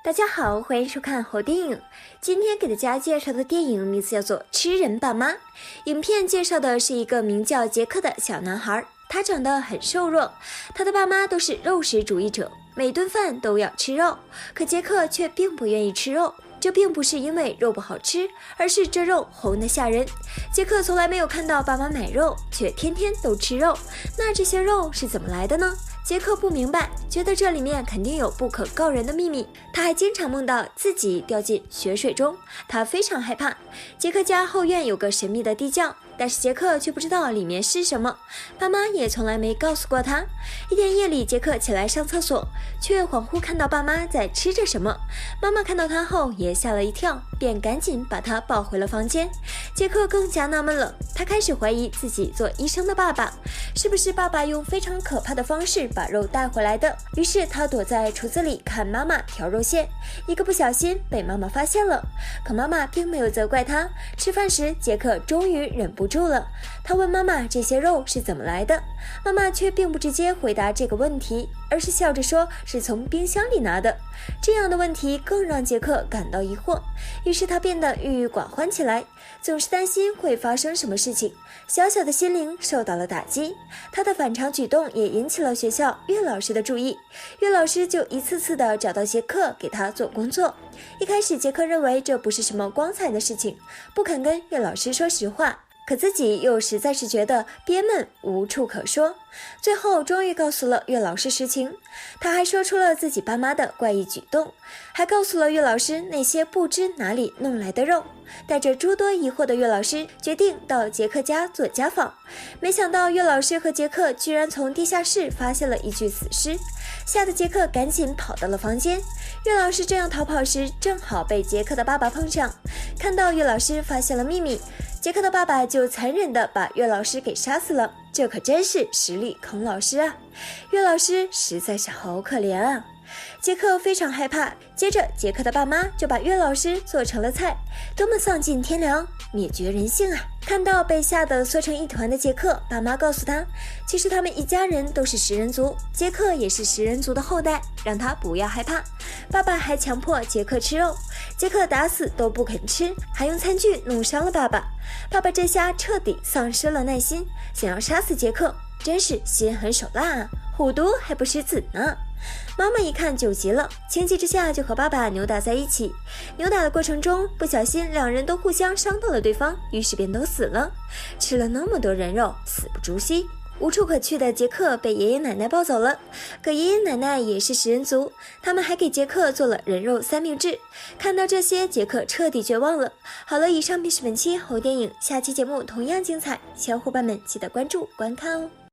大家好，欢迎收看好电影。今天给大家介绍的电影名字叫做《吃人爸妈》。影片介绍的是一个名叫杰克的小男孩，他长得很瘦弱，他的爸妈都是肉食主义者，每顿饭都要吃肉，可杰克却并不愿意吃肉。这并不是因为肉不好吃，而是这肉红得吓人。杰克从来没有看到爸妈买肉，却天天都吃肉。那这些肉是怎么来的呢？杰克不明白，觉得这里面肯定有不可告人的秘密。他还经常梦到自己掉进血水中，他非常害怕。杰克家后院有个神秘的地窖，但是杰克却不知道里面是什么，爸妈也从来没告诉过他。一天夜里，杰克起来上厕所，却恍惚看到爸妈在吃着什么。妈妈看到他后也吓了一跳，便赶紧把他抱回了房间。杰克更加纳闷了，他开始怀疑自己做医生的爸爸是不是爸爸用非常可怕的方式把肉带回来的。于是他躲在厨子里看妈妈调肉馅，一个不小心被妈妈发现了，可妈妈并没有责怪他。吃饭时，杰克终于忍不住了，他问妈妈这些肉是怎么来的，妈妈却并不直接回答这个问题，而是笑着说是从冰箱里拿的。这样的问题更让杰克感到疑惑，于是他变得郁郁寡欢起来，总是担心会发生什么事情，小小的心灵受到了打击。他的反常举动也引起了学校岳老师的注意，岳老师就一次次的找到杰克给他做工作。一开始杰克认为这不是什么光彩的事情，不肯跟岳老师说实话，可自己又实在是觉得憋闷无处可说，最后终于告诉了岳老师实情。他还说出了自己爸妈的怪异举动，还告诉了岳老师那些不知哪里弄来的肉。带着诸多疑惑的岳老师决定到杰克家做家访，没想到岳老师和杰克居然从地下室发现了一具死尸，吓得杰克赶紧跑到了房间。岳老师正要逃跑时，正好被杰克的爸爸碰上，看到岳老师发现了秘密，杰克的爸爸就残忍地把岳老师给杀死了。这可真是实力坑老师啊！岳老师实在是好可怜啊！杰克非常害怕，接着杰克的爸妈就把岳老师做成了菜，多么丧尽天良，灭绝人性啊！看到被吓得缩成一团的杰克，爸妈告诉他，其实他们一家人都是食人族，杰克也是食人族的后代，让他不要害怕。爸爸还强迫杰克吃肉，杰克打死都不肯吃，还用餐具弄伤了爸爸。爸爸这下彻底丧失了耐心，想要杀死杰克，真是心狠手辣啊，虎毒还不食子呢。妈妈一看就急了，情急之下就和爸爸扭打在一起。扭打的过程中，不小心两人都互相伤到了对方，于是便都死了。吃了那么多人肉，死不足惜。无处可去的杰克被爷爷奶奶抱走了，可爷爷奶奶也是食人族，他们还给杰克做了人肉三明治。看到这些，杰克彻底绝望了。好了，以上便是本期好电影，下期节目同样精彩，小伙伴们记得关注观看哦。